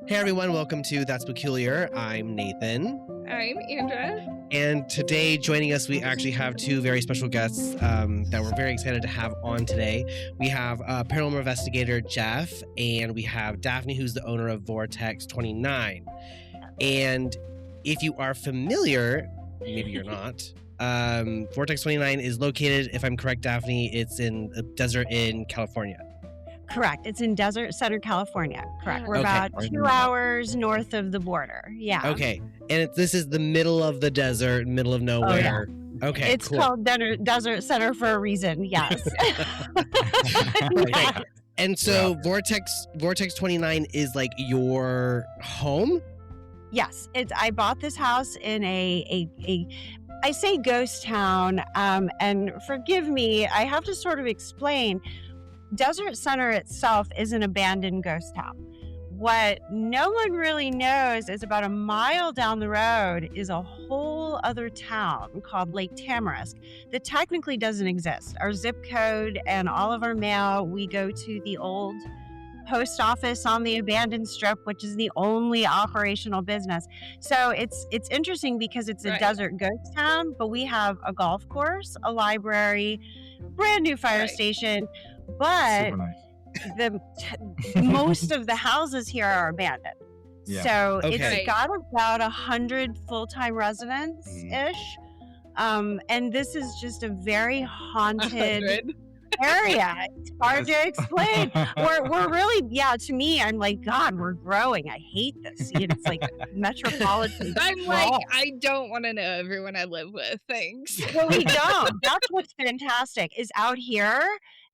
Hey everyone, welcome to That's Peculiar. I'm Nathan. I'm Andrea. And today joining us, we actually have two very special guests that we're very excited to have on today. We have paranormal investigator Jeff, and we have Daphne, who's the owner of Vortex 29. And if you are familiar, maybe you're not, Vortex 29 is located, if I'm correct, Daphne, it's in a desert in California. Correct. It's in Desert Center, California. Correct. We're Okay. about 2 hours north of the border. Yeah. Okay. And this is the middle of the desert, middle of nowhere. Okay. It's cool. called Desert Center for a reason. Yes. Okay. And so Vortex 29 is like your home? Yes. I bought this house in I say ghost town, and forgive me, I have to sort of explain. Desert Center itself is an abandoned ghost town. What no one really knows is about a mile down the road is a whole other town called Lake Tamarisk that technically doesn't exist. Our zip code and all of our mail, we go to the old post office on the abandoned strip, which is the only operational business. So it's interesting because it's a desert ghost town, but we have a golf course, a library, brand new fire station, but most of the houses here are abandoned. Yeah. So it's got about 100 full-time residents ish. And this is just a very haunted area. It's hard to explain. We're really, to me, I'm like, God, we're growing. I hate this. It's like metropolitan. I'm like, I don't want to know everyone I live with. Thanks. Well, we don't. That's what's fantastic is out here.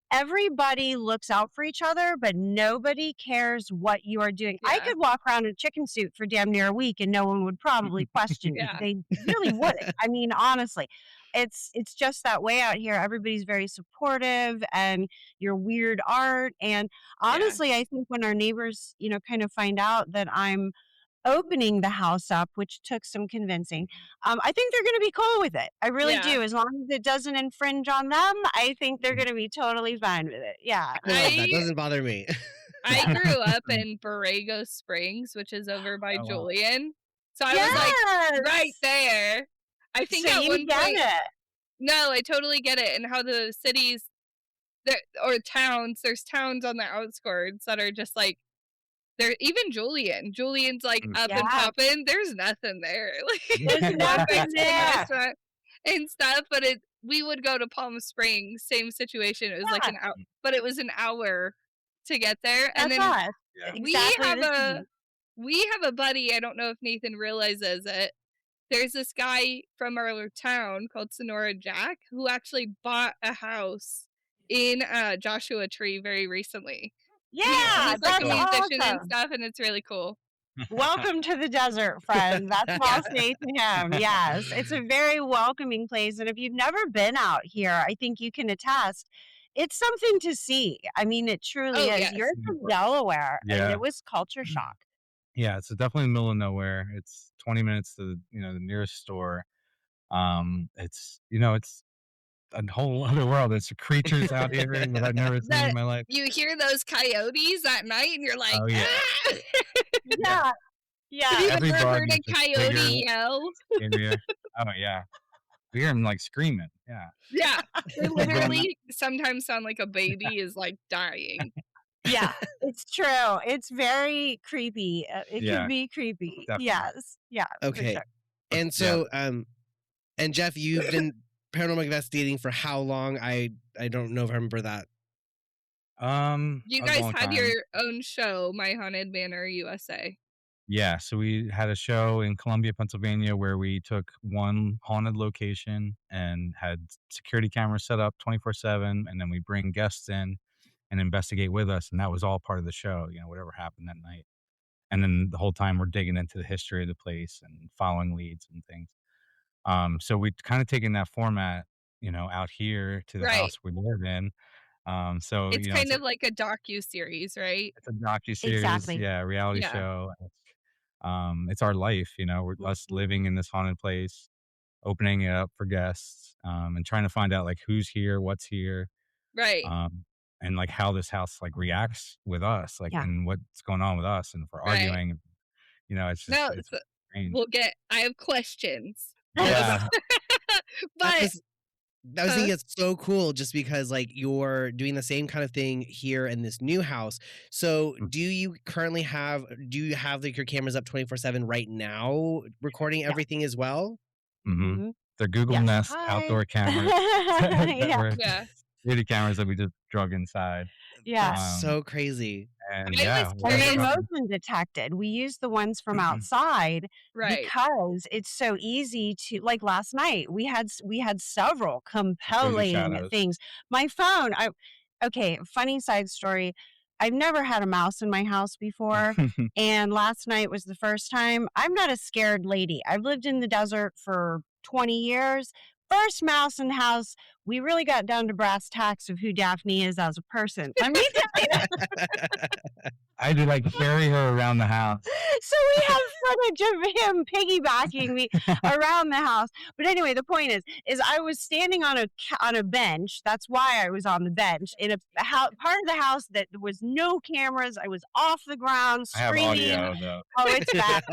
Everybody looks out for each other, but nobody cares what you are doing. Yeah. I could walk around in a chicken suit for damn near a week and no one would probably question me. They really wouldn't. I mean, honestly, it's just that way out here. Everybody's very supportive and your weird art. And honestly, I think when our neighbors, kind of find out that I'm opening the house up, which took some convincing, I think they're going to be cool with it. I really do. As long as it doesn't infringe on them, I think they're going to be totally fine with it. Yeah. That doesn't bother me. I grew up in Borrego Springs, which is over by Julian. So I was like right there. I think so at you one get point, it. No, I totally get it. And how the cities or towns, there's towns on the outskirts that are just like, there, even Julian's like up and popping. There's nothing there. There's nothing there. And stuff. But we would go to Palm Springs, same situation. It was like an hour, but it was an hour to get there. And then we have a buddy. I don't know if Nathan realizes it. There's this guy from our town called Sonora Jack who actually bought a house in Joshua Tree very recently. Yeah, he's like a musician and stuff, and it's really cool. Welcome to the desert, friend. That's what I'll say to him. Yes, it's a very welcoming place. And if you've never been out here, I think you can attest. It's something to see. I mean, it truly is. Yes. You're from Delaware, and it was culture shock. Yeah, it's definitely in the middle of nowhere. It's 20 minutes to the nearest store. It's a whole other world. There's creatures out here that I've never seen in my life. You hear those coyotes at night and you're like, oh, yeah. Ah! yeah. Have you ever heard a coyote yell? Oh, yeah. We hear them like screaming. Yeah. Yeah. They literally sometimes sound like a baby is like dying. Yeah, it's true. It's very creepy. It can be creepy. Definitely. Yes. Yeah. Okay. Sure. And so, and Jeff, you've been paranormal investigating for how long? I don't know if I remember that. You guys had your own show, My Haunted Manor USA. Yeah, so we had a show in Columbia, Pennsylvania, where we took one haunted location and had security cameras set up 24/7, and then we bring guests in and investigate with us, and that was all part of the show. Whatever happened that night, and then the whole time we're digging into the history of the place and following leads and things. So we kind of taken that format, out here to the house we live in. So it's kind of like a docu-series, right? It's a docu-series, exactly. Reality show. It's our life, we're us living in this haunted place, opening it up for guests, and trying to find out like who's here, what's here, Right. And like how this house like reacts with us, like, Yeah. and what's going on with us, and if we're Right. arguing, it's just No, it's strange. I have questions. Yeah. But I was thinking it's so cool just because like you're doing the same kind of thing here in this new house. So do you have like your cameras up 24/7 right now recording everything as well? Mm-hmm. They're Google Yes. Nest Hi. outdoor cameras. that Yeah. were Yeah. security cameras that we just drug inside. Yeah. That's so crazy. And I was And they're curious. motion detected. We use the ones from outside Right. because it's so easy to, like last night, we had several compelling shadows. things. My phone, okay, funny side story. I've never had a mouse in my house before, and last night was the first time. I'm not a scared lady. I've lived in the desert for 20 years. First mouse in the house, we really got down to brass tacks of who Daphne is as a person. Let me tell you. I had to like carry her around the house. So we have footage of him piggybacking me around the house. But anyway, the point is I was standing on a bench. That's why I was on the bench in a part of the house that there was no cameras. I was off the ground I have screaming. audio though. Oh, it's bad.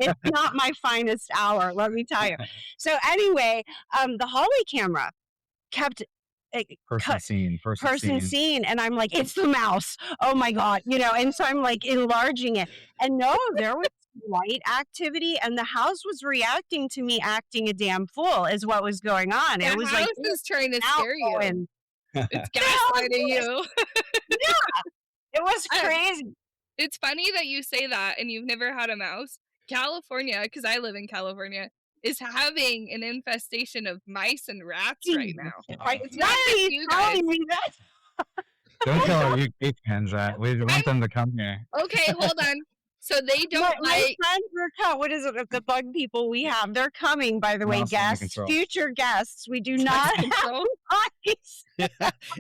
It's not my finest hour, let me tell you. So anyway, the hallway camera kept person seen, and I'm like, it's the mouse. Oh my god, and so I'm like enlarging it, and no, there was light activity, and the house was reacting to me acting a damn fool is what was going on. The it was house like is trying to scare you. It's gaslighting you. Yeah, it was crazy. It's funny that you say that and you've never had a mouse. California, because I live in California, is having an infestation of mice and rats right now. It's not just you guys. Don't tell our UK fans that. We want them to come here. Okay, hold on. So they don't my friends are what is it? The bug people we have, they're coming. By the way, guests, future guests. We do not have mice.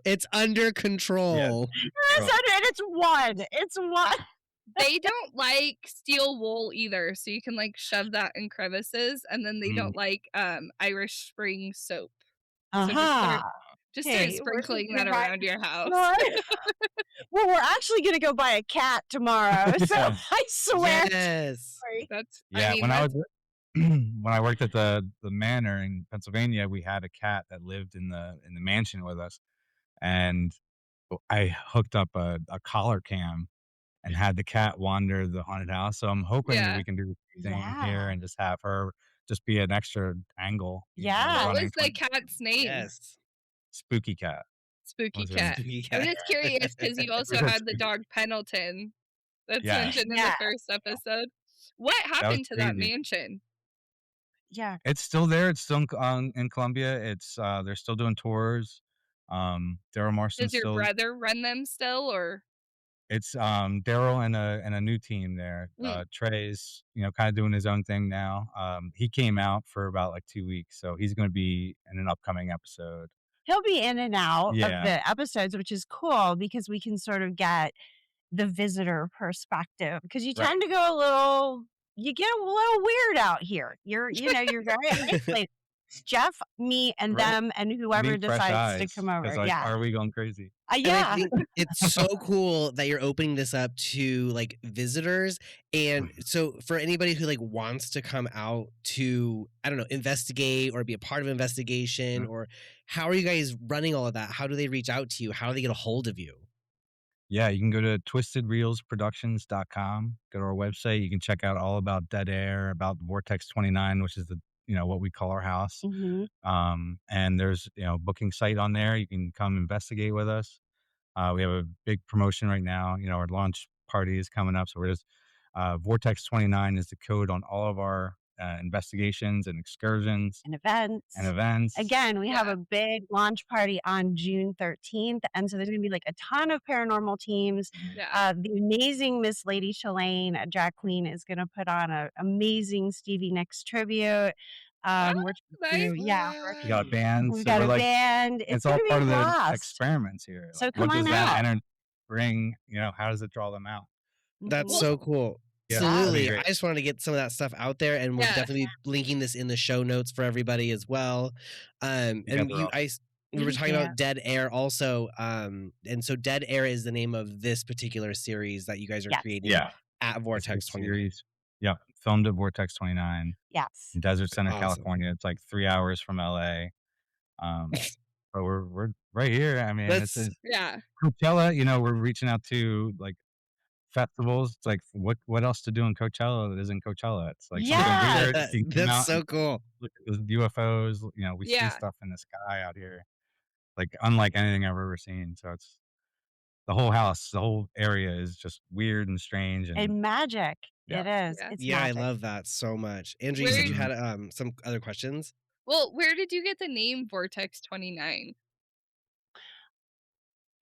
It's under control. Yeah. It's one. It's one. They don't like steel wool either, so you can like shove that in crevices, and then they don't like Irish Spring soap. So just start sprinkling that around your house. Well, we're actually gonna go buy a cat tomorrow, so I swear. Yes. When I worked at the manor in Pennsylvania, we had a cat that lived in the mansion with us, and I hooked up a collar cam and had the cat wander the haunted house. So I'm hoping that we can do the same here and just have her just be an extra angle. Yeah. What was the cat's name? Yes. Spooky Cat. I'm just curious because you also had the dog Pendleton that's mentioned in the first episode. What happened to that mansion? Yeah. It's still there. It's still in Columbia. It's they're still doing tours. Daryl Marston. Does your brother run them still, or? It's Daryl and a new team there. Trey's kind of doing his own thing now. He came out for about like 2 weeks, so he's going to be in an upcoming episode. He'll be in and out of the episodes, which is cool because we can sort of get the visitor perspective, because you tend to go you get a little weird out here. You're very isolated. Jeff, me, and them, and whoever decides to come over. Like, are we going crazy? Yeah. I think it's so cool that you're opening this up to like visitors. And so for anybody who like wants to come out to, I don't know, investigate or be a part of an investigation, or how are you guys running all of that? How do they reach out to you? How do they get a hold of you? Yeah, you can go to twistedreelsproductions.com, go to our website. You can check out all about Dead Air, about Vortex 29, which is the what we call our house. And there's booking site on there. You can come investigate with us. We have a big promotion right now. Our launch party is coming up, so we're just Vortex 29 is the code on all of our investigations and excursions and events. Again, we have a big launch party on June 13th, and so there's going to be like a ton of paranormal teams. The amazing Miss Lady Shalane, drag queen, is going to put on an amazing Stevie Nicks tribute. Nice. We got a band. We've got a band. It's all part of the experiments here. So come on out. That bring? How does it draw them out? That's so cool. Yeah, absolutely. I just wanted to get some of that stuff out there, and we'll definitely be linking this in the show notes for everybody as well. And we were Thank talking you. about Dead Air also. And so Dead Air is the name of this particular series that you guys are Yes. creating Yeah. at It's a Vortex 29. series. Yeah. Filmed at Vortex 29 Yes. in Desert Center, Awesome. California. It's like 3 hours from LA. But we're right here. I mean, it's That's Yeah. Coachella, we're reaching out to like festivals. It's like what else to do in Coachella that isn't Coachella? It's like something Yeah. weird. You can come that's out so and cool. look at those UFOs. We see Yeah. stuff in the sky out here, like unlike anything I've ever seen. So it's the whole house, the whole area is just weird and strange and And magic. Yeah. It is. Yeah. It's Yeah, magic. I love that so much. Andrew, you said you Where had some other questions. well, where did you get the name Vortex 29?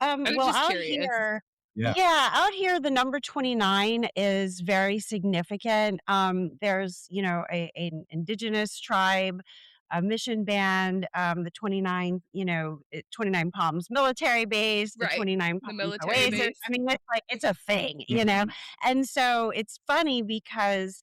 I was Well, just out curious. here, Yeah. yeah, out here, the number 29 is very significant. There's, an indigenous tribe, a mission band, the 29, 29 Palms military base, the Right. 29 The Palms military Oasis. base. I mean, it's a thing, you know? Mhm. And so it's funny because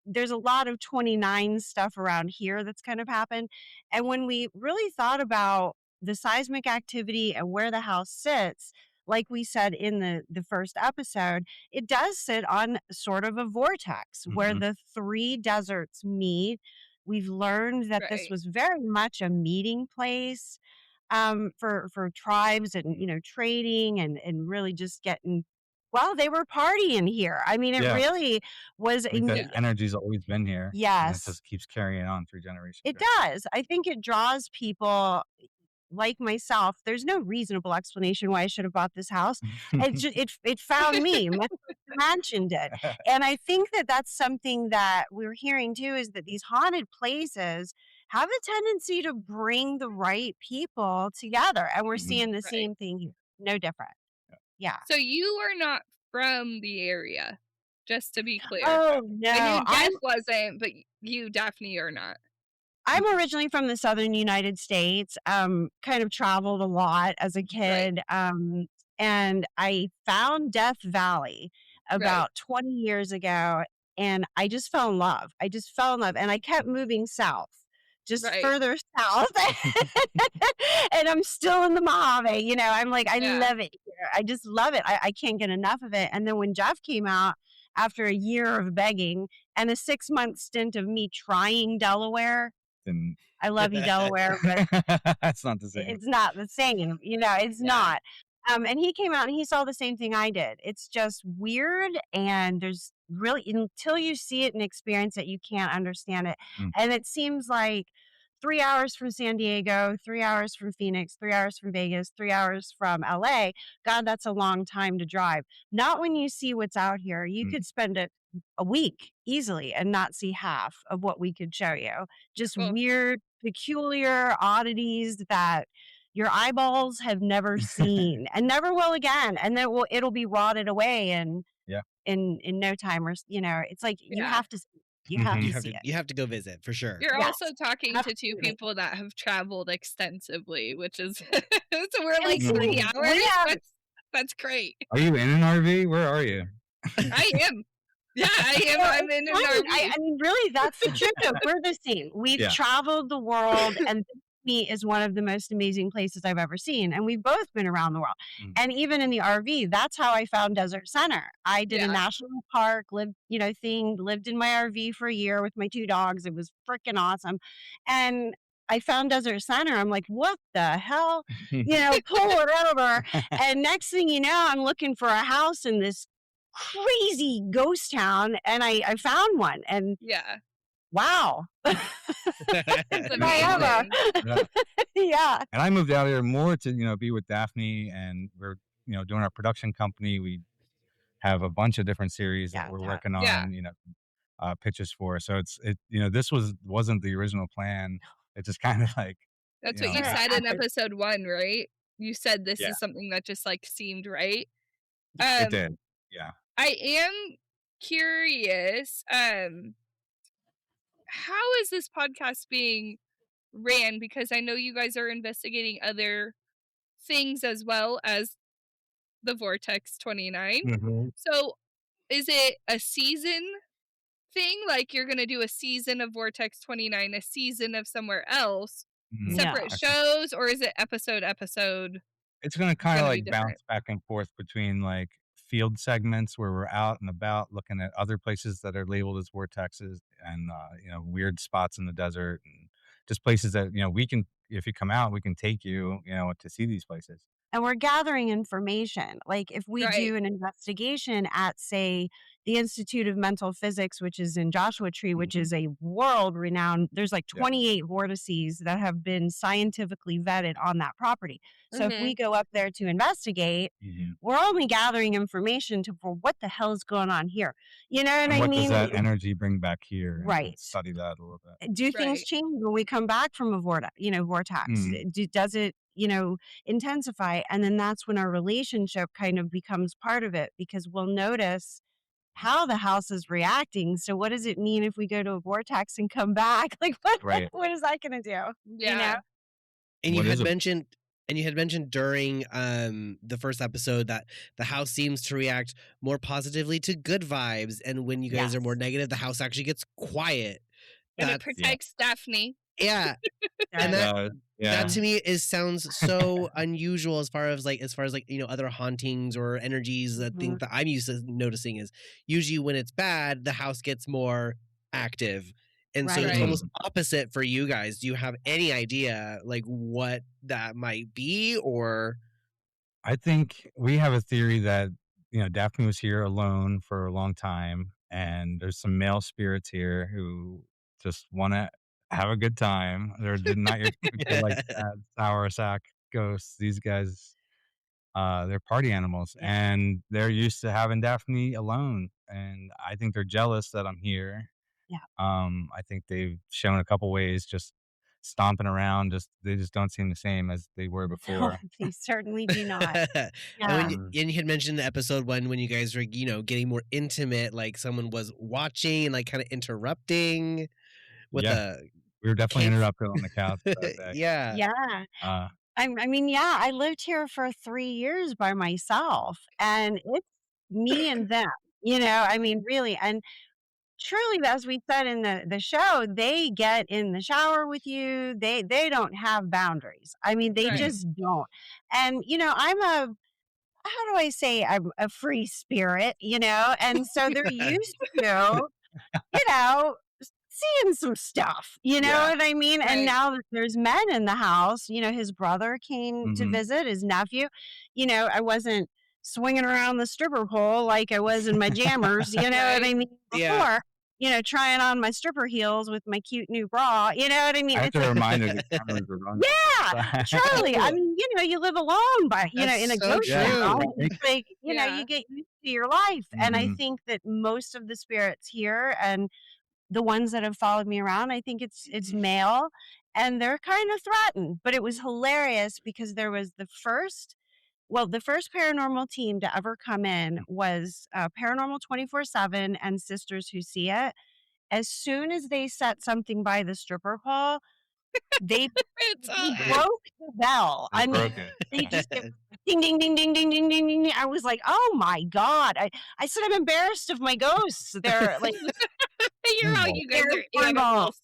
there's a lot of 29 stuff around here that's kind of happened. And when we really thought about the seismic activity and where the house sits, like we said in the first episode, it does sit on sort of a vortex where Mhm. the three deserts meet. We've learned that this Right. was very much a meeting place for tribes and trading and really just getting. Well, they were partying here. I mean, it Yeah. really was. I think that Yeah. energy's always been here. And it Yes, just keeps carrying on through generations. it right? does. I think it draws people like myself. There's no reasonable explanation why I should have bought this house. It found me. My mansion did, and I think that that's something that we're hearing too. Is that these haunted places have a tendency to bring the right people together, and we're Mhm. seeing the Right. same thing here. No different. Yeah. So you are not from the area, just to be clear. Oh I no, knew Jeff wasn't, but you, Daphne, are not. I'm originally from the Southern United States, kind of traveled a lot as a Right. kid, and I found Death Valley Right. about 20 years ago, and I just fell in love. I just fell in love, and I kept moving south, just Right. further south, and I'm still in the Mojave, I'm like, I Yeah. love it here. I just love it. I can't get enough of it, and then when Jeff came out, after a year of begging and a 6-month stint of me trying Delaware, And I love you, Delaware, but that's not the same. it's not the same, it's Yeah. not. And he came out and he saw the same thing I did. It's just weird, and there's really, until you see it and experience it, you can't understand it. Mm. And it seems like 3 hours from San Diego, 3 hours from Phoenix, 3 hours from Vegas, 3 hours from LA. God, that's a long time to drive. Not when you see what's out here. You Mm. could spend a week easily and not see half of what we could show you. Just Well, weird, peculiar oddities that your eyeballs have never seen and never will again. And then it'll be rotted away and Yeah. in no time, or it's like you Yeah. have to see. You have Mhm. to You have see to it. you have to go visit for sure. you're Yes, also talking to two absolutely. people that have traveled extensively, which is so we're like And 3 we hours. have That's great. Are you in an RV? Where are you? I am. Yeah, I am. Well, I'm in an fun. RV. I mean, really, that's the truth. Though. We're the same. We've Yeah. traveled the world, and this to me is one of the most amazing places I've ever seen. And we've both been around the world. Mm. And even in the RV, that's how I found Desert Center. I did a Yeah. national park, lived in my RV for a year with my 2 dogs. It was freaking awesome. And I found Desert Center. I'm like, what the hell? Pull it over. And next thing you know, I'm looking for a house in this crazy ghost town, and I found one, and Yeah. wow. It's If I ever. amazing. Yeah. Yeah. And I moved out here more to be with Daphne, and we're doing our production company. We have a bunch of different series that we're working on. Yeah. Pitches for. So this wasn't the original plan. It just kind of like That's you what you know, said in episode 1, right? You said this Yeah. is something that just like seemed right. it did. Yeah. I am curious. How is this podcast being ran? Because I know you guys are investigating other things as well as the Vortex 29. Mhm. So is it a season thing? Like you're going to do a season of Vortex 29, a season of somewhere else? separate Yeah. shows, or is it episode? It's gonna kinda, Gonna be like, different. bounce back and forth between, like, field segments where we're out and about looking at other places that are labeled as vortexes and, weird spots in the desert and just places that, we can if you come out, we can take you, to see these places. And we're gathering information. Like if we Right. do an investigation at, say, the Institute of Mental Physics, which is in Joshua Tree, which Mhm. is a world renowned, there's like Yeah. 28 vortices that have been scientifically vetted on that property. So if we Mhm. go up there to investigate, Mhm. we're only gathering information for what the hell is going on here. You know what And I what does mean? that energy bring back here and Right. study that a little bit. Do things Right. change when we come back from a vortex? Mhm. Does it, intensify? And then that's when our relationship kind of becomes part of it because we'll notice how the house is reacting. So what does it mean if we go to a vortex and come back? Like Right. what is that going to do? You know? Yeah. And you What had is a mentioned during the first episode that the house seems to react more positively to good vibes, and when you guys are more Yes. negative, the house actually gets quiet. And it That's Yeah. protects Daphne. yeah, and It Does. does, that yeah. to me sounds so unusual as far as like other hauntings or energies. That thing Mhm. that I'm used to noticing is usually when it's bad, the house gets more active, and so Right. it's Right. almost opposite for you guys. Do you have any idea like what that might be, or I think we have a theory that, Daphne was here alone for a long time, and there's some male spirits here who just wanna have a good time. They're not your typical, like, sad, sour sack ghosts. These guys, they're party animals, Yeah. and they're used to having Daphne alone, and I think they're jealous that I'm here. Yeah. I think they've shown a couple ways just stomping around, they just don't seem the same as they were No, before. they certainly do not. and Yeah. you had mentioned the episode when you guys were getting more intimate, like someone was watching and like kind of interrupting with Yeah. a We were definitely cave. interrupted on the couch that day. Yeah. Yeah. Uh, I mean, yeah, I lived here for 3 years by myself, and it's me and them, I mean, really, and truly, as we said in the show, they get in the shower with you, they don't have boundaries. I mean, they Right. mhm, just don't, and, I'm a how do I say, I'm a free spirit, and so they're used to you know, seeing some stuff, you know yeah. what I mean? And Right. now that there's men in the house, his brother came to Mhm. visit, his nephew. I wasn't swinging around the stripper pole like I was in my jammers, you know what Right. I mean? Yeah. Before, trying on my stripper heels with my cute new bra, you know what I mean? I have It's to like, remind her the cameras were running. yeah, Charlie. I mean, you live alone, but in a That's so ghost Yeah, town, true. it's like, Yeah. you get used to your life. And I mhm, think that most of the spirits here and the ones that have followed me around, I think it's male, and they're kind of threatened. But it was hilarious because there was the first paranormal team to ever come in was Paranormal 24/7 and Sisters Who See It. As soon as they set something by the stripper pole, they It's they they broke the bell. they I mean, broke it. they just get ding, ding, ding, ding, ding, ding, ding, ding, ding. I was like, "Oh my god." I said, "I'm embarrassed of my ghosts." They're like, You're all you guys they're are normal. animals.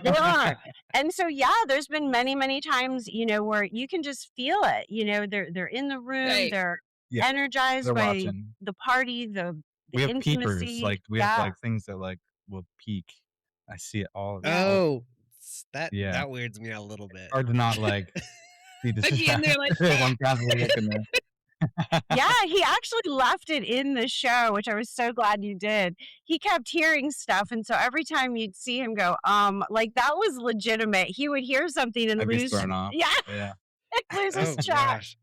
They are. And so, yeah, there's been many, many times, where you can just feel it. They're in the room, Right. they're Yeah, energized they're by watching. the party, the We have peepers, intimacy. like, we have, Yeah. like, things that, like, will peek. I see it all Yeah. all Oh, that yeah. weirds me out a little bit. Hard to not, like, be Be in there like, distracted. I'm constantly looking there. Yeah, he actually left it in the show, which I was so glad you did. He kept hearing stuff, and so every time you'd see him go, like, that was legitimate. He would hear something and I'd be lose thrown off. yeah, Yeah. lose his Oh track. gosh.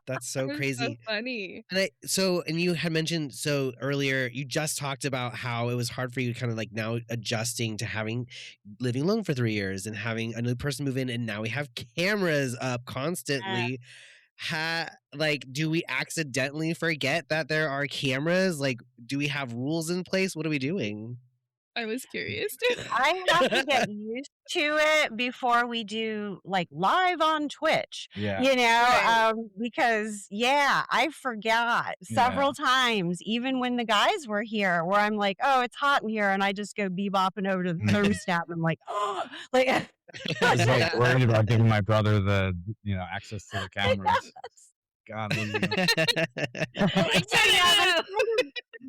That's so That's so crazy. funny. And you had mentioned earlier, you just talked about how it was hard for you kind of like now adjusting to living alone for 3 years and having a new person move in, and now we have cameras up constantly. Do we accidentally forget that there are cameras? Like, do we have rules in place? What are we doing? I was curious too. I have to get used to it before we do like live on Twitch, Yeah. Right. because I forgot several times, even when the guys were here, where I'm like, oh, it's hot in here, and I just go bebopping over to the thermostat, and I'm like, oh, like, I was like worried about giving my brother the access to the cameras. God, what are you doing? Like, So yeah, no!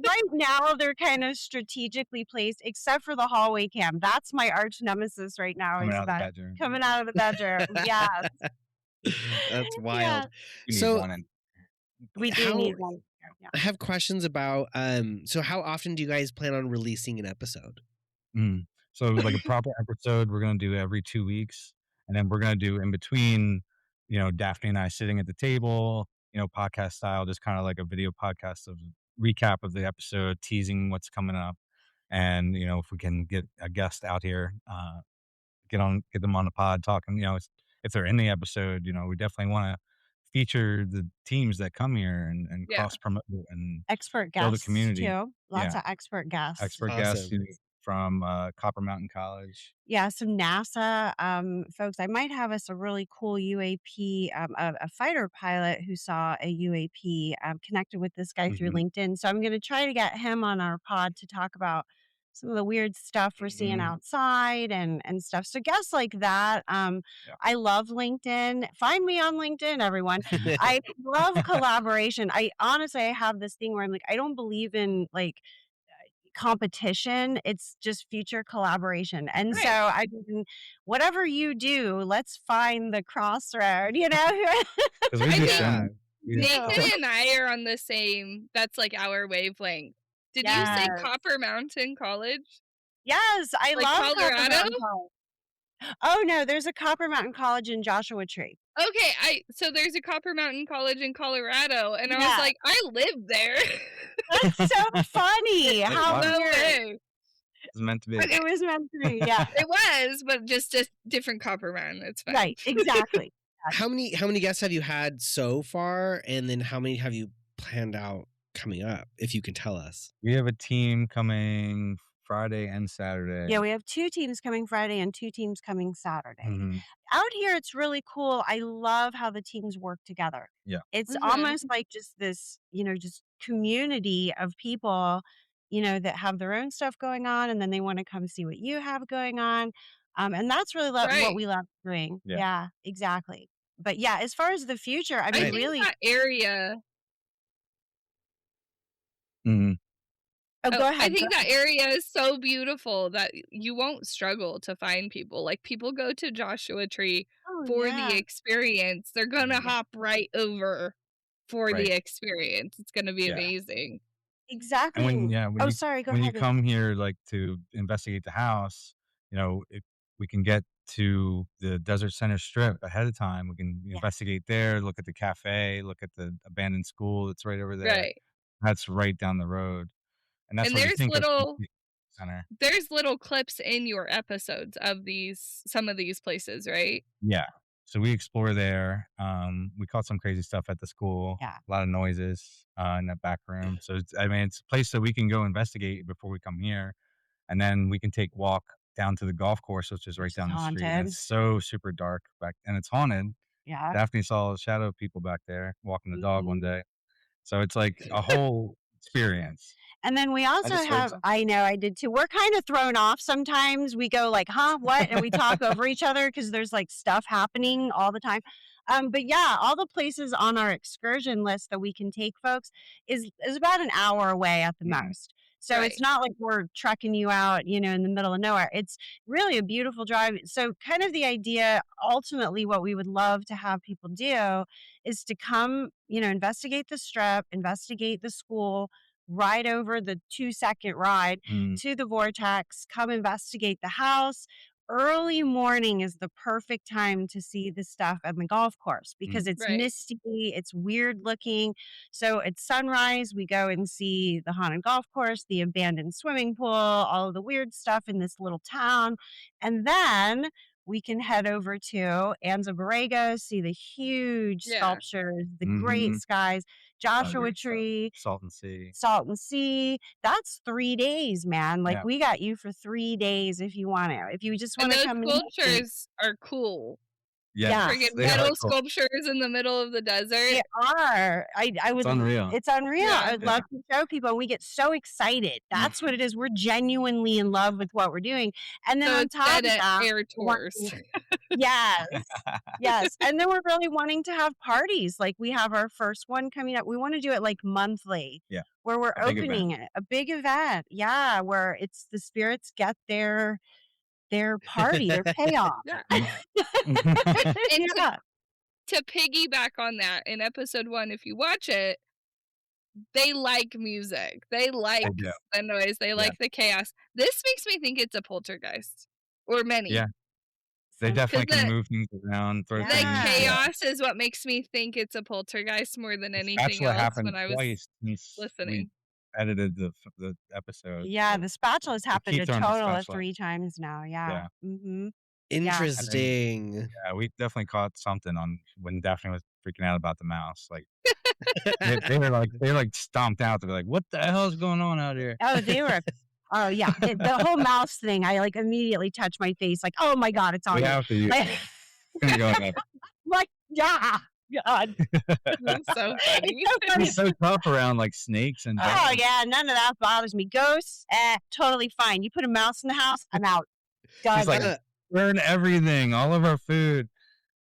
right now they're kind of strategically placed, except for the hallway cam. That's my arch nemesis right now. Coming Is out of the that bedroom. coming out of the bedroom? Yes. That's Yeah, wild. We need So one in. we do how need one. Yeah. I have questions about so how often do you guys plan on releasing an episode? So like a proper episode, we're gonna do every 2 weeks, and then we're gonna do in between, Daphne and I sitting at the table, podcast style, just kind of like a video podcast of recap of the episode, teasing what's coming up, and if we can get a guest out here, get them on the pod talking, if they're in the episode, we definitely want to feature the teams that come here and Yeah. cross promote and Expert build a guests community. too. Lots Yeah. of expert guests. Expert guests Awesome. from Copper Mountain College. Yeah, some NASA folks. I might have us a really cool UAP, a fighter pilot who saw a UAP, connected with this guy through LinkedIn. So I'm going to try to get him on our pod to talk about some of the weird stuff we're seeing outside and stuff. So guests like that. I love LinkedIn. Find me on LinkedIn, everyone. I love collaboration. I honestly, I have this thing where I'm like, I don't believe in like competition. It's just future collaboration. And so I mean, whatever you do, let's find the crossroad, Because we I do think some. Nathan and I are on the same, that's like our wavelength. Did you say Yes. Copper Mountain College? Yes, I Like love Copper Colorado? Mountain College. Oh no, there's a Copper Mountain College in Joshua Tree. Okay, so there's a Copper Mountain College in Colorado, and I was Yeah. like, I live there. That's so funny. How wow. No weird. way. It's meant to be. Okay. It was meant to be. Yeah. It was, but just a different Copper Mountain. It's fine. Right. Exactly. How many guests have you had so far, and then how many have you planned out coming up, if you can tell us? We have a team coming Friday and Saturday. Yeah, we have 2 teams coming Friday and 2 teams coming Saturday. Mhm. Out here, it's really cool. I love how the teams work together. Yeah. It's Mhm. almost like just this, just community of people, that have their own stuff going on, and then they want to come see what you have going on. And that's really what Right. we love doing. Yeah. Yeah, exactly. But yeah, as far as the future, I I mean, think really. that area. Mhm. Oh, go ahead. I think that area is so beautiful that you won't struggle to find people. Like, people go to Joshua Tree for the experience. They're gonna hop right over for Right. the experience. It's gonna be Yeah. amazing. Exactly. And when sorry. Go when ahead. you come here like to investigate the house, if we can get to the Desert Center Strip ahead of time, we can investigate there, look at the cafe, look at the abandoned school that's right over there. Right. That's right down the road. And that's And what you there's think of little the center. there's little clips in your episodes of some of these places, right? Yeah. So we explore there. We caught some crazy stuff at the school. Yeah. A lot of noises in that back room. So it's a place that we can go investigate before we come here, and then we can walk down to the golf course, which is right down the street. And it's so super dark back, and it's haunted. Yeah. Daphne saw a shadow of people back there walking the dog one day. So it's like a whole experience. And then we also have, I know I did too. We're kind of thrown off sometimes. We go like, huh, what? And we talk over each other because there's like stuff happening all the time. But yeah, all the places on our excursion list that we can take folks is about an hour away at the most. So it's not like we're trekking you out, in the middle of nowhere. It's really a beautiful drive. So kind of the idea, ultimately, what we would love to have people do is to come, investigate the strip, investigate the school, ride over the 2-second ride to the Vortex, come investigate the house. Early morning is the perfect time to see the stuff at the golf course because it's misty, it's weird looking. So at sunrise, we go and see the haunted golf course, the abandoned swimming pool, all of the weird stuff in this little town. And then we can head over to Anza Borrego, see the huge Yeah. sculptures, the great skies, Joshua great stuff. Tree, Salton Sea. Salton Sea. That's 3 days, man. Like Yeah. we got you for 3 days if you want to. If you just And want to those come and hang. sculptures are cool. Yeah. Friggin' they are metal cool. sculptures in the middle of the desert. They are. I would. It's unreal. It's unreal. Yeah. I would love to show people, and we get so excited. That's what it is. We're genuinely in love with what we're doing, and then So on it's top of dead at that, air tours. yes, yes, and then we're really wanting to have parties. Like we have our first one coming up. We want to do it like monthly. Yeah. Where we're A big opening it, a big event. Yeah, where it's the spirits get their party, their payoff. Yeah. And yeah. To piggyback on that, in episode 1, if you watch it, they like music. They like the noise. They like the chaos. This makes me think it's a poltergeist. Or many. Yeah. They definitely 'Cause can move things around. Throw The things. chaos is what makes me think it's a poltergeist more than anything Spatula else happened when I was twice since listening. we edited the episode. Yeah, the spatula's happened a keep throwing the total of spatula. 3 times now. Yeah. Mm-hmm. Interesting. Yeah, we definitely caught something on when Daphne was freaking out about the mouse. Like they were like stomped out. They were like, "What the hell is going on out here?" Oh, they were. Oh yeah, the whole mouse thing. I like immediately touched my face. Like, oh my god, it's on. We me. have to use. Like, It's gonna go ahead. like, yeah, God. That's so funny. It's so funny. He's so tough around like snakes and. Oh dragons. yeah, none of that bothers me. Ghosts, totally fine. You put a mouse in the house, I'm out. Done. He's like, burn everything, all of our food.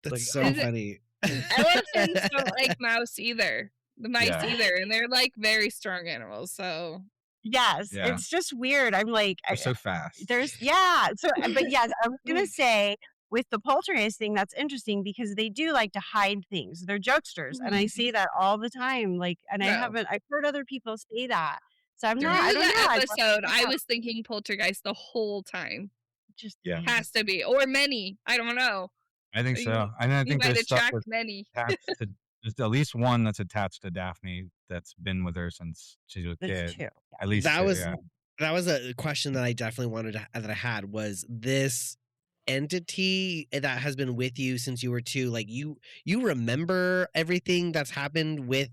That's Like, so Is it- funny. Elephants don't like mouse either. The mice either, and they're like very strong animals. So yes, Yeah. it's just weird. I'm like, They're so fast. there's So, but yes, I was gonna say with the poltergeist thing, that's interesting because they do like to hide things. They're jokesters, and I see that all the time. Like, and I've heard other people say that. So I'm not. I through don't the know. episode, I was thinking poltergeist the whole time. Just Yeah. Has to be, or many. I don't know. I think You- so. And I You think might there's stuff attract that's many. attached to. There's at least one that's attached to Daphne that's been with her since she was a That's kid. two. At least That two, was yeah. that was a question that I definitely wanted that I had was this entity that has been with you since you were 2. Like you remember everything that's happened with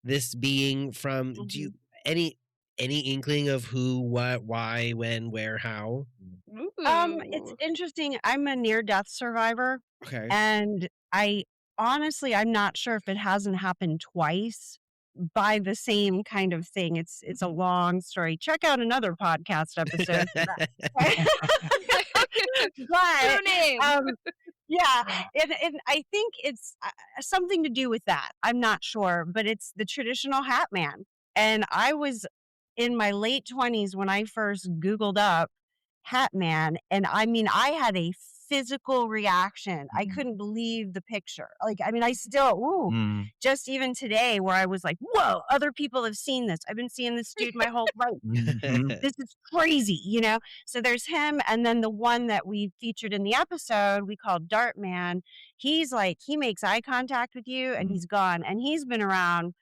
this being from. Do you any inkling of who, what, why, when, where, how? It's Ooh. interesting. I'm a near-death survivor, Okay. and I'm not sure if it hasn't happened twice by the same kind of thing. It's a long story. Check out another podcast episode for that. But Tune in. yeah, and I think it's something to do with that. I'm not sure, but it's the traditional hat man. And I was in my late 20s when I first Googled up hat man, and I mean, I had a physical reaction. I couldn't believe the picture. Like, I mean, I still, just even today where I was like, whoa, other people have seen this. I've been seeing this dude my whole life. This is crazy, you know? So there's him. And then the one that we featured in the episode, we called Dart Man. He's like, he makes eye contact with you and he's gone. And he's been around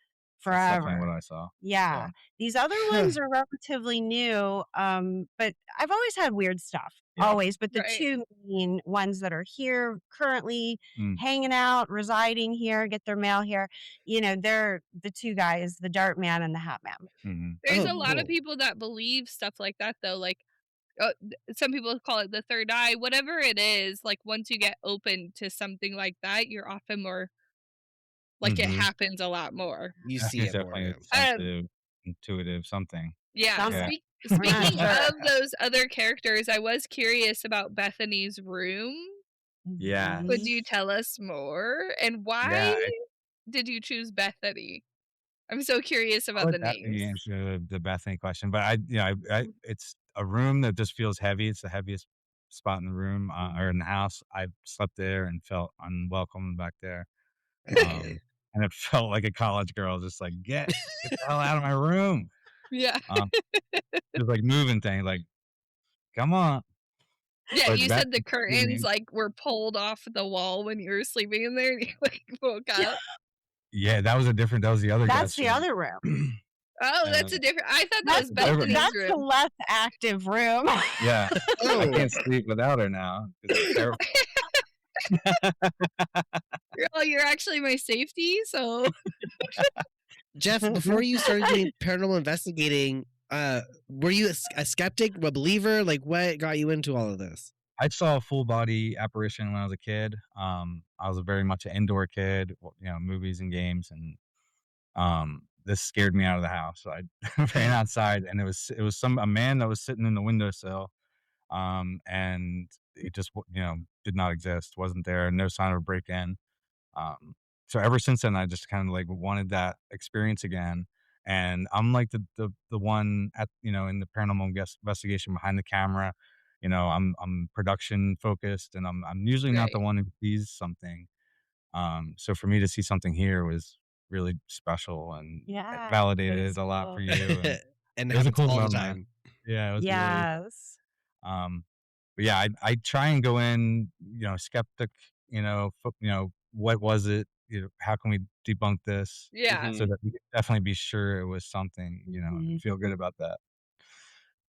That's definitely forever. what I saw. Yeah. These other ones are relatively new. But I've always had weird stuff. Yeah. Always. But the Right. 2 main ones that are here currently Mm. hanging out, residing here, get their mail here, you know, they're the 2 guys, the Dart Man and the Hat Man. Mhm. There's Oh, a lot of cool. people that believe stuff like that, though. Like, some people call it the third eye. Whatever it is, like once you get open to something like that, you're often more like it Mhm. happens a lot more. You see Daphne's it more. definitely Yeah. sensitive, intuitive, something. Yeah. Something. Speaking Sure. of those other characters, I was curious about Bethany's room. Yeah. Would you tell us more? And why Yeah, did you choose Bethany? I'm so curious I'll about let the Daphne names. answer the Bethany question, but I it's a room that just feels heavy. It's the heaviest spot in the room or in the house. I slept there and felt unwelcome back there, and it felt like a college girl, just like get the hell out of my room. Yeah. Just like moving things, like come on. Yeah, But you said the Bethany's curtains room- like were pulled off the wall when you were sleeping in there and you like woke up. Yeah, that was the other. That's guest the room. other room. Oh, that's a different. I thought that was That's Bethany's the room. less active room. Yeah, I Oh. can't sleep without her now. It's terrible. You're actually my safety, so Jeff, before you started doing paranormal investigating, were you a skeptic, a believer? Like, what got you into all of this? I saw a full body apparition when I was a kid. I was very much an indoor kid, movies and games, and this scared me out of the house. So I ran outside, and it was a man that was sitting in the windowsill, and it just did not exist, wasn't there, no sign of a break in. Um, so ever since then, I just kind of like wanted that experience again. And I'm like the one at in the paranormal investigation behind the camera. I'm production focused, and I'm usually not the Right. one who sees something. So for me to see something here was really special, and it Yeah, that validated is it a lot cool. for you, and And it it was a happens cool all the moment. time. Yeah, it was really. Yes. But yeah, I try and go in, skeptic, what was it? How can we debunk this Yeah. so that we can definitely be sure it was something, and Mhm. feel good about that.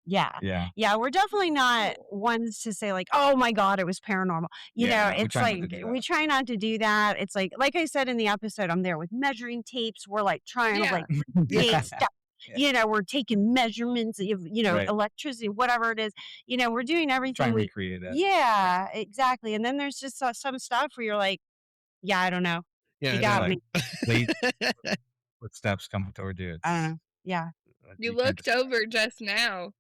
Yeah. Yeah. Yeah, we're definitely not ones to say like, "Oh my god, it was paranormal." Yeah, no, we It's try not to like do we that. try not to do that. It's like I said in the episode, I'm there with measuring tapes. We're like trying to Yeah. like Yeah. recreate stuff. We're taking measurements of, Right. electricity, whatever it is. We're doing Try everything and we recreate it. Yeah, exactly. And then there's just some stuff where you're like, "Yeah, I don't know. Yeah, You I Yeah, got know. me." like late footsteps coming toward you. I don't It's know. Yeah. You you can't looked just. over just now.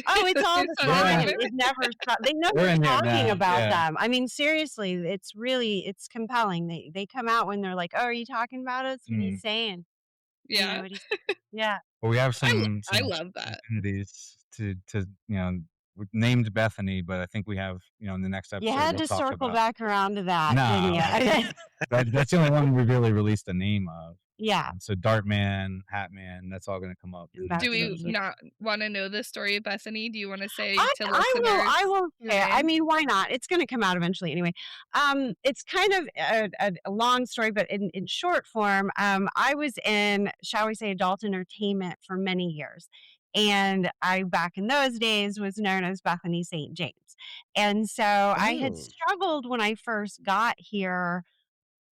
Oh, it's all the Something time. Yeah, happened? It never stops. They know we're we're in there talking now. about Yeah. them. I mean, seriously, it's compelling. They come out when they're like, "Oh, are you talking about us? What are you Mm. saying?" Yeah. What he's yeah. Well, we have I some love that. entities to we named Bethany, but I think we have in the next You episode had we'll to talk circle about. back around to that, didn't No, you? that's the only one we really released a name of. Yeah. So Dartman, Hatman, that's all going to come up in And the Do next we Bethany, yeah. episode. not wanna know the story of Bethany? Do you wanna say I to I will listeners I will her say, I name? mean, why not? It's gonna come out eventually anyway. It's kind of a long story, but in short form, I was in, shall we say, adult entertainment for many years. And I, back in those days, was known as Bethany St. James. And so I had Oh. struggled when I first got here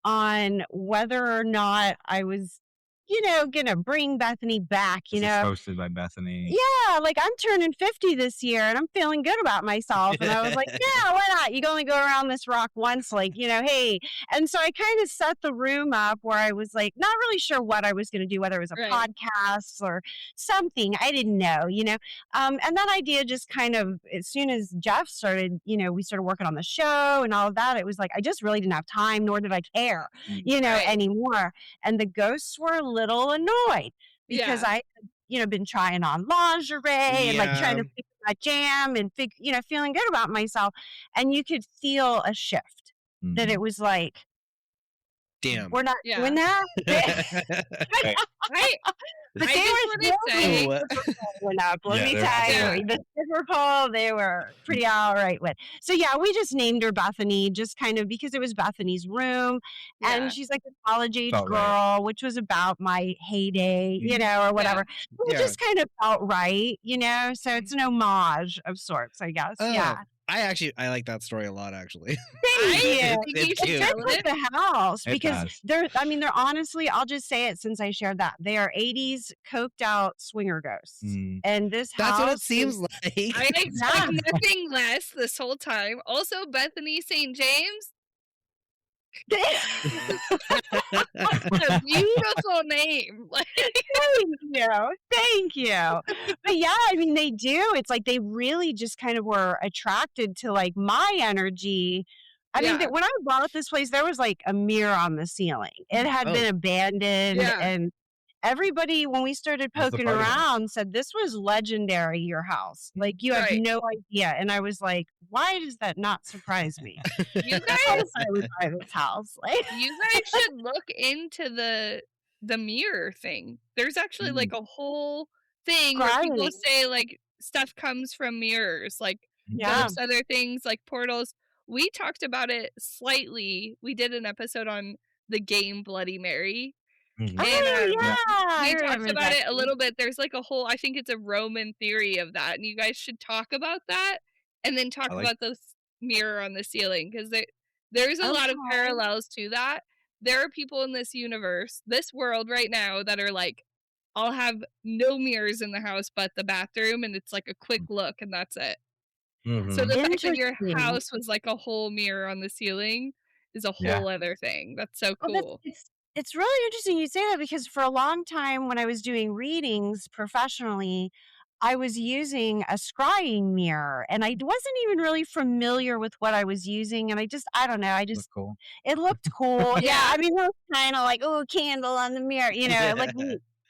on whether or not I was, gonna bring Bethany back, This is hosted by Bethany. yeah, like I'm turning 50 this year and I'm feeling good about myself. And I was like, yeah, why not? You can only go around this rock once, like, hey. And so I kind of set the room up where I was like, not really sure what I was going to do, whether it was a Right. podcast or something. I didn't know. And that idea just kind of, as soon as Jeff started, we started working on the show and all of that, it was like, I just really didn't have time, nor did I care, Right. anymore. And the ghosts were a little annoyed because Yeah. I been trying on lingerie and like trying to Yeah. figure my jam and feeling good about myself. And you could feel a shift that it was like, Damn. we're not Yeah. doing that. I But I they just were wanna say still went up. Let Yeah, me they're tell awesome. you, the silver pole, they were pretty all right with. So yeah, we just named her Bethany, just kind of because it was Bethany's room, Yeah. and she's like a college age Felt girl, right. which was about my heyday, Mhm. or whatever. It Yeah. just kind of felt right, So it's an homage of sorts, I guess. Yeah. I like that story a lot, actually. Thank you. I think you It's should cute. Fits tell with it. the house It because does. they're honestly, I'll just say it since I shared that. They are 80s coked out swinger ghosts. Mm. And this That's what it house seems is like. I expect nothing less this whole time. Also, Bethany St. James, a beautiful name. Like, Thank you. But yeah, I mean, they do. It's like they really just kind of were attracted to like my energy. I mean, Yeah. when I bought this place, there was like a mirror on the ceiling. It had Oh. been abandoned, Yeah. and everybody, when we started That's the poking party house. around, said this was legendary. Your house, like you have Right. no idea. And I was like, why does that not surprise me? You Of guys, course I would buy this house. Like, you guys should look into the mirror thing. There's actually like a whole thing where people Right. say like stuff comes from mirrors, like Yeah. ghosts, other things like portals. We talked about it slightly. We did an episode on the game Bloody Mary. Mhm. And Oh, we yeah. I talked remember about that it a too. little bit. There's like a whole, I think it's a Roman theory of that, and you guys should talk about that, and then talk I like about this mirror on the ceiling because There's a lot of Okay. parallels to that. There are people in this universe, this world right now that are like, I'll have no mirrors in the house but the bathroom, and it's like a quick look and that's it. So Mhm. the fact that your Interesting. house was like a whole mirror on the ceiling is a Yeah. whole other thing. That's so Well, cool. it's really interesting you say that because for a long time when I was doing readings professionally, I was using a scrying mirror and I wasn't even really familiar with what I was using. And I don't know, That's cool. it looked cool. Yeah. Yeah. I mean, it was kind of like, oh, candle on the mirror,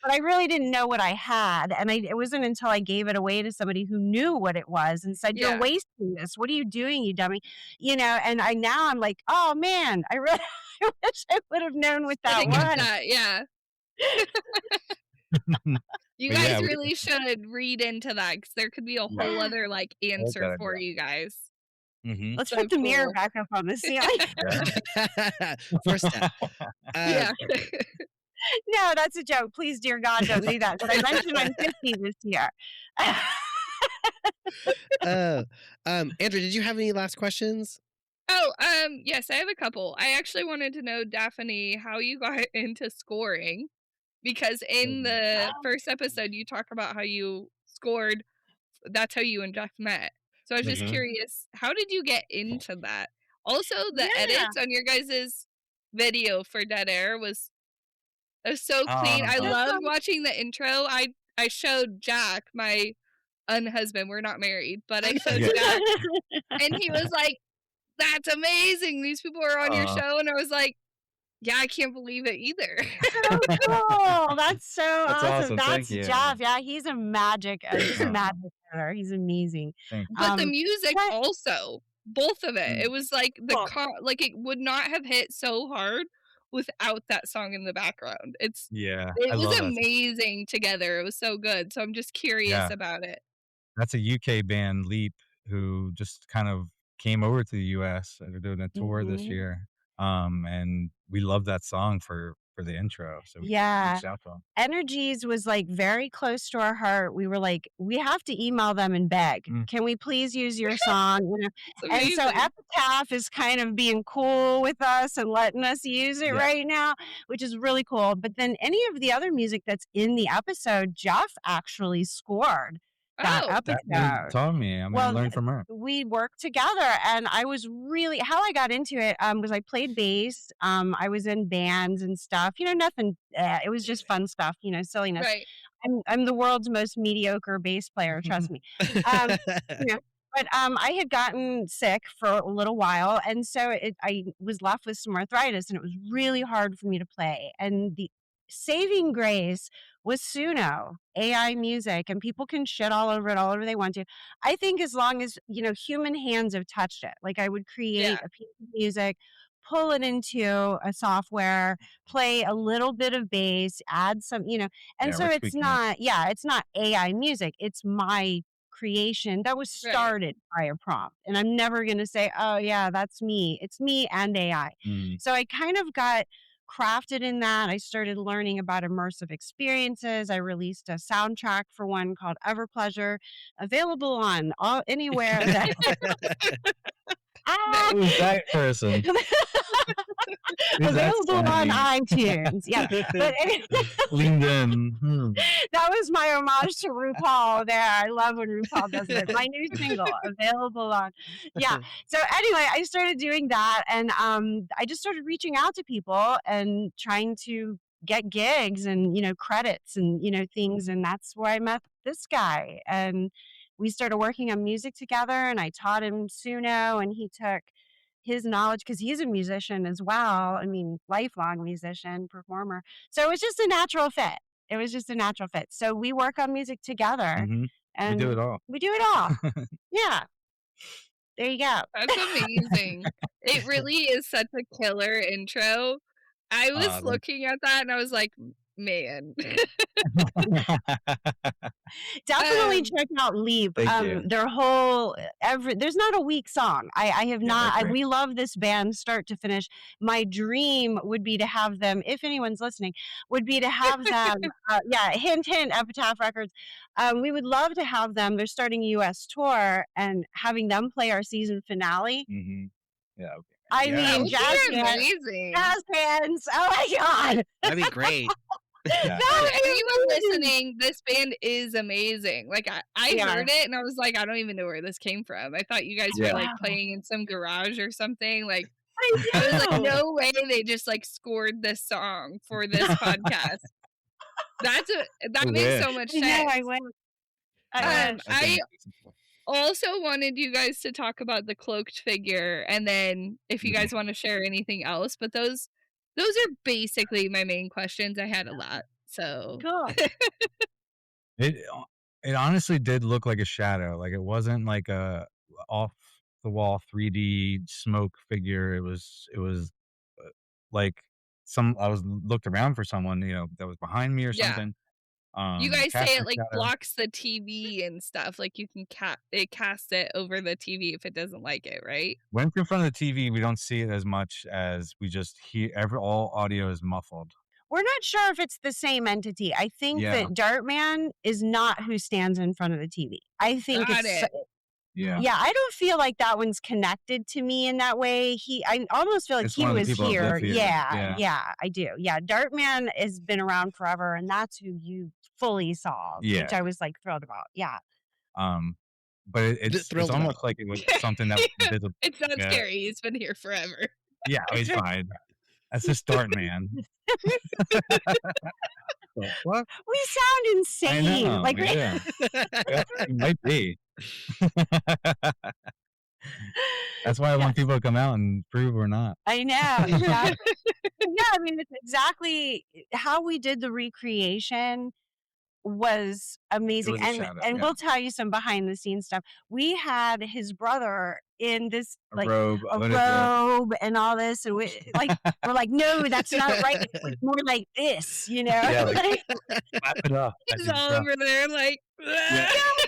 but I really didn't know what I had. And it wasn't until I gave it away to somebody who knew what it was and said, you're Yeah. wasting this. What are you doing, you dummy? And I'm like, oh man, I really I wish I would have known what that Didn't get was. that, yeah. You But guys yeah, really should read into that because there could be a whole other like answer that for idea. you guys. Mhm. Let's So put the mirror cool. back up on the ceiling. First step. Yeah. No, that's a joke. Please, dear God, don't do that. But I mentioned I'm 50 this year. Andrew, did you have any last questions? Oh, yes, I have a couple. I actually wanted to know, Daphne, how you got into scoring. Because in the first episode, you talk about how you scored. That's how you and Jeff met. So I was just Mhm. curious, how did you get into that? Also, the Yeah. edits on your guys' video for Dead Air was so clean. I That's loved watching the intro. I showed Jack, my unhusband. We're not married, but I showed Yeah. Jack, and he was like, "That's amazing. These people are on your show," and I was like, "Yeah, I can't believe it either." So cool. That's so That's awesome. awesome. That's Thank you. Jeff. Yeah, he's a just a magic actor. He's amazing. Thank you. But the music what- also, both of it. It was like Cool. like it would not have hit so hard without that song in the background. Yeah, It I was love that. amazing together. It was so good. So I'm just curious Yeah. about it. That's a UK band, Leap, who just kind of came over to the US. They're doing a tour this Mhm. year. And we love that song for the intro. So we Yeah. reached out to them. Energies was like very close to our heart. We were like, we have to email them and beg. Mm. Can we please use your song? It's And so amazing. Epitaph is kind of being cool with us and letting us use it Yeah. right now, which is really cool. But then any of the other music that's in the episode, Jeff actually scored that Oh, episode. That told me. I mean, I Well, learned from her. we worked together and I was really how I got into it was I played bass. I was in bands and stuff, nothing it was just fun stuff, silliness. right. I'm the world's most mediocre bass player, trust me. But I had gotten sick for a little while and so I was left with some arthritis and it was really hard for me to play, and the saving grace was Suno AI music, and people can shit all over it all over they want to. I think as long as human hands have touched it, like I would create Yeah. a piece of music, pull it into a software, play a little bit of bass, add some, and Yeah, so we're it's tweaking it. not, it's not AI music. It's my creation that was Right. started by a prompt, and I'm never going to say, oh yeah, that's me. It's me and AI. Mm. So I kind of got crafted in that. I started learning about immersive experiences. I released a soundtrack for one called Ever Pleasure, available on anywhere that Who's that person? Who's that available on sounding? iTunes. Yeah. But anyway, Leaned in. that was my homage to RuPaul there. I love when RuPaul does it. My new single, available on. Yeah. So anyway, I started doing that and I just started reaching out to people and trying to get gigs and, credits and, things. And that's where I met this guy. And we started working on music together and I taught him Suno and he took his knowledge because he's a musician as well. I mean, lifelong musician, performer. So it was just a natural fit. It was just a natural fit. So we work on music together Mhm. We and do it all. we do it all. Yeah. There you go. That's amazing. It really is such a killer intro. I was thanks. looking at that and I was like, man. Definitely Um, check out Leap. Thank you. Their whole there's not a weak song. I have Yeah, not. they're great. We love this band start to finish. My dream would be to have them, if anyone's listening, would be to have them. Hint, hint. Epitaph Records. We would love to have them. They're starting a U.S. tour and having them play our season finale. Mhm. Yeah. Okay. I Yeah. mean, Those are amazing. jazz hands. Oh my God. That'd be great. Yeah. For That is anyone amazing. listening, this band is amazing. Like I Yeah. heard it and I was like, I don't even know where this came from. I thought you guys were Yeah. like Wow. playing in some garage or something. Like I I was like, know. no way they just like scored this song for this podcast. That makes so much I know. sense. I went. I also wanted you guys to talk about the cloaked figure, and then if you guys want to share anything else, but those are basically my main questions. I had a lot, so Cool. It honestly did look like a shadow. Like it wasn't like a off the wall 3D smoke figure. It was like I was looked around for someone, that was behind me or Yeah. something. You guys say cast it a like shadow. blocks the TV and stuff. Like you can cast it over the TV if it doesn't like it, right? When it's in front of the TV, we don't see it as much as we just hear. All audio is muffled. We're not sure if it's the same entity. I think Yeah. that Dartman is not who stands in front of the TV. I think Got it's it. Yeah. yeah. I don't feel like that one's connected to me in that way. I almost feel like It's he one of the was people that here. live here. Yeah, Yeah. I do. Yeah, Dartman has been around forever, and that's who you fully saw, Yeah. which I was like thrilled about. Yeah. But it's Thrilled about. almost like it was something that was invisible. It's not Yeah. scary. He's been here forever. Yeah, it's fine. That's just Dartman. What? We sound I insane. know. Like Yeah. It might be. That's why I want people to come out and prove we're not. I know. Exactly. Yeah, I mean, it's exactly how we did the recreation was amazing. It was a shadow, And yeah. we'll tell you some behind the scenes stuff. We had his brother in this A like robe. a what is it? robe and all this, and we're like, no, that's not right. It's more like this, Yeah, like- Wrap it up. He's all over there like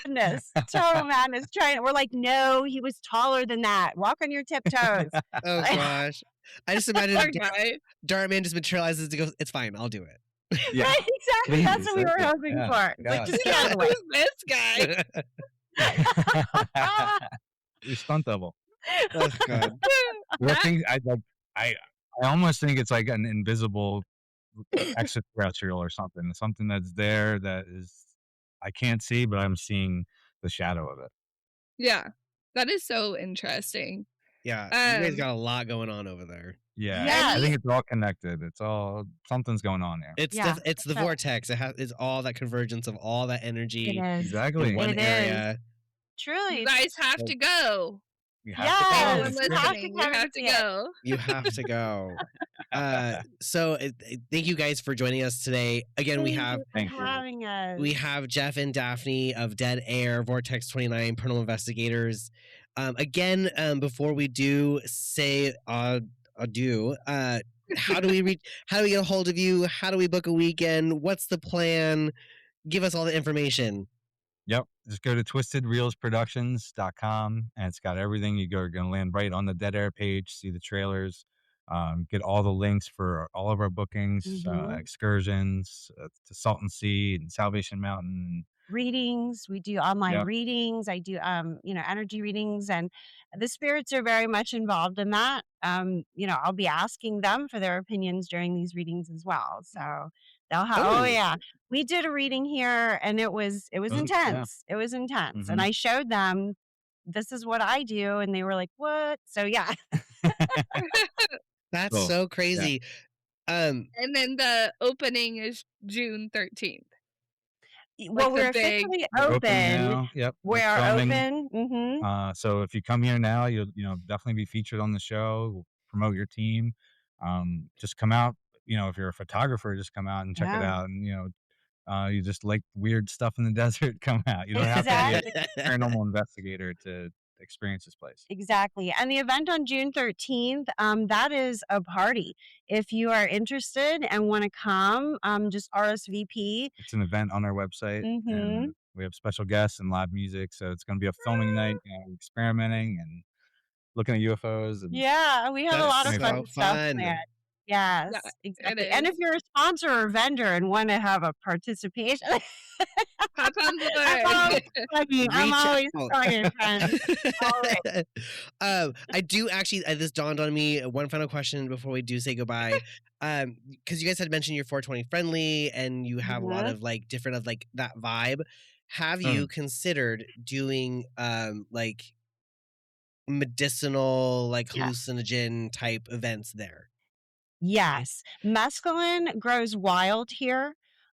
madness, total madness. We're like, no, he was taller than that. Walk on your tiptoes. Oh gosh. I just imagine Poor guy. Dartman just materializes and goes, "It's fine, I'll do it." Yeah. Right, exactly. That's what we were Please, hoping yeah. for. Like, God. just get out of the way. Who's this guy? You're stunt double. Oh god. But I think I almost think it's like an invisible extraterrestrial or something. Something that's there that is I can't see, but I'm seeing the shadow of it. Yeah, that is so interesting. Yeah. You guys got a lot going on over there. Yeah. Yes. I think it's all connected. Something's going on there. It's Yeah, it's the so- vortex. It's all that convergence of all that It energy is. Exactly. in one It is. area. Truly. You guys have to go. You Yes. have to go. Anyone you have to listening, you come have and to see it. go. You have to go. Thank you guys for joining us today. Again, we have Thank you. having us. we have Jeff and Daphne of Dead Air, Vortex 29, Paranormal Investigators. Again, before we do say adieu, how do we get a hold of you? How do we book a weekend? What's the plan? Give us all the information. Yep. Just go to twistedreelsproductions.com and it's got everything. You're going to land right on the Dead Air page, see the trailers, get all the links for all of our bookings, Mhm. excursions to Salton Sea and Salvation Mountain. Readings. We do online Yep. readings. I do energy readings, and the spirits are very much involved in that. I'll be asking them for their opinions during these readings as well. So they'll have Oh. yeah. We did a reading here and it was yeah. intense. It was intense. And Mhm. I showed them this is what I do and they were like, "What?" So yeah. That's Cool. so crazy. And then the opening is June 13th. Well, the we're big- officially We're open open. now. Yep. We We're are filming. open. Mm-hmm. So if you come here now, you'll definitely be featured on the show. We'll promote your team. Just come out. If you're a photographer, just come out and check it Yeah. out. And you just like weird stuff in the desert, come out. You don't have to be Exactly. a paranormal investigator to experience this place. Exactly. And the event on June 13th, that is a party. If you are interested and want to come, just RSVP. It's an event on our website, Mhm. and we have special guests and live music. So it's going to be a filming night, experimenting and looking at UFOs. And Yeah, we have a lot of That's fun so stuff fun. planned. Yes, Yeah, it exactly. And if is. you're a sponsor or vendor and want to have a participation, Hop on I'm always board. plugging. I'm Reach always out. plugging, friends. Always. I do actually. This dawned on me. One final question before we do say goodbye. Because you guys had mentioned you're 420 friendly and you have a lot Mhm. of like different of like that vibe. Have Mm. you considered doing like medicinal, like Yeah. hallucinogen type events there? Yes, mescaline grows wild here.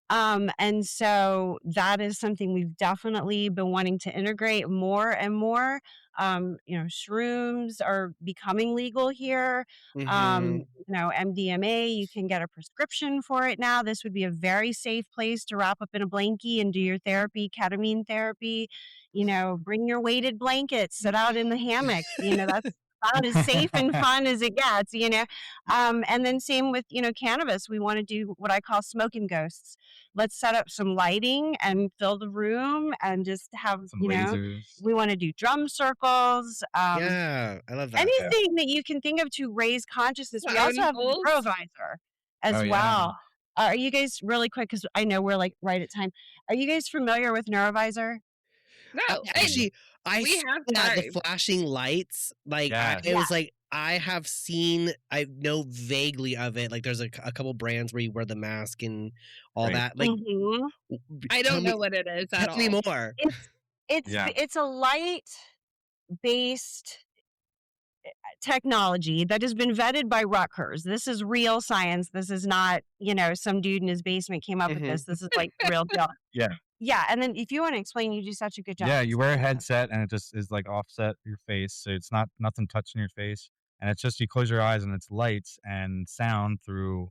And so that is something we've definitely been wanting to integrate more and more. Shrooms are becoming legal here. Mm-hmm. MDMA, you can get a prescription for it now. This would be a very safe place to wrap up in a blankie and do your therapy, ketamine therapy. Bring your weighted blankets, sit out in the hammock. That's about as safe and fun as it gets. And then same with, cannabis. We want to do what I call smoking ghosts. Let's set up some lighting and fill the room and just have, Some lasers. we want to do drum circles. Yeah, I love that. Anything that you can think of to raise consciousness. We also have Sound the Neurovisor as Oh, yeah. well. Are you guys really quick? Because I know we're like right at time. Are you guys familiar with Neurovisor? No, Actually, I we saw have that, the time. flashing lights. Like Yes. it was like I know vaguely of it. Like there's a couple brands where you wear the mask and all Right. that. Like Mhm. I tell don't me, know what it is at tell me all. more. Yeah. It's a light based technology that has been vetted by Rutgers. This is real science. This is not, some dude in his basement came up with this. This is like real deal. Yeah. Yeah. And then if you want to explain, you do such a good job. Yeah, you wear a explaining it. headset and it just is like offset your face, so it's not nothing touching your face, and it's just you close your eyes and it's lights and sound through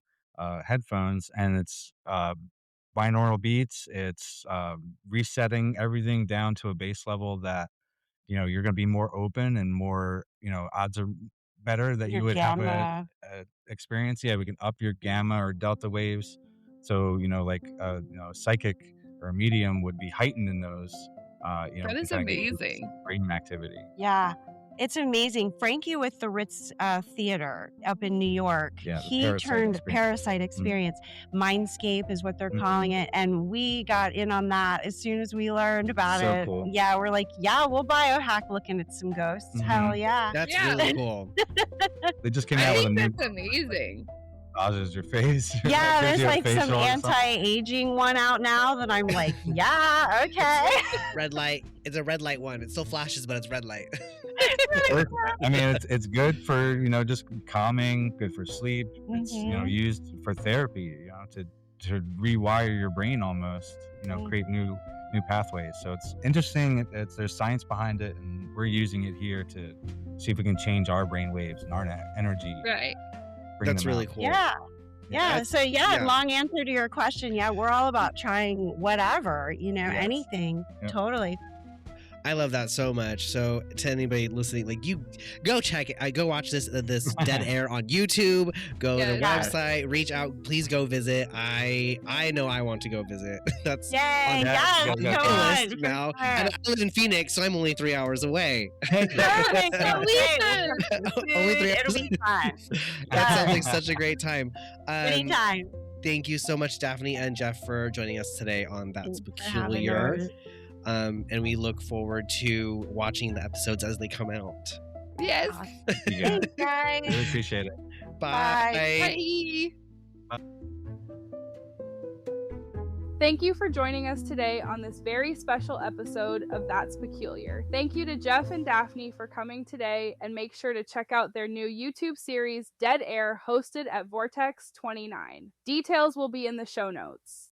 headphones, and it's binaural beats. It's resetting everything down to a base level that you're going to be more open and more odds are better that Your you would have gamma. a experience. Yeah, we can up your gamma or delta waves, so like psychic or a medium would be heightened in those. That can is kinda get you this amazing. brain activity. Yeah. It's amazing. Frankie with the Ritz Theater up in New York, Yeah, the he Parasite turned experience. Parasite Experience. Mindscape is what they're calling it. And we got in on that as soon as we learned about So it. cool. Yeah, we're like, yeah, we'll biohack looking at some ghosts. Hell yeah. That's Yeah. really cool. They just came I out with a think new that's amazing. massages your face. Yeah, Gives there's you a like some facial or something. anti-aging one out now that I'm like, yeah, okay. Red light. It's a red light one. It still flashes, but it's red light. I mean, it's good for just calming, good for sleep. It's Mhm. used for therapy, to rewire your brain almost, create new pathways. So it's interesting. There's science behind it, and we're using it here to see if we can change our brain waves and our energy. Right. bring That's them really out. cool. Yeah. Yeah. That's- So yeah. long answer to your question. Yeah, we're all about trying whatever, Yes. anything. Yep. Totally. I love that so much. So to anybody listening, like you go check it. I go watch this Dead Air on YouTube. Go to the Yeah. website. Reach out. Please go visit. I know I want to go visit. That's Yay. on Yes. go, my go, Come go. on. list now. And I live in Phoenix, so I'm only 3 hours away. Perfect. So Okay. Only 3 It'll hours. be fun. That sounds like Yeah. such a great time. Anytime. Thank you so much, Daphne and Jeff, for joining us today on That's Thanks for having Peculiar. us. And we look forward to watching the episodes as they come out. Yes. Awesome. Yeah. Thanks, guys. Really appreciate it. Bye. Bye. Thank you for joining us today on this very special episode of That's Peculiar. Thank you to Jeff and Daphne for coming today, and make sure to check out their new YouTube series, Dead Air, hosted at Vortex 29. Details will be in the show notes.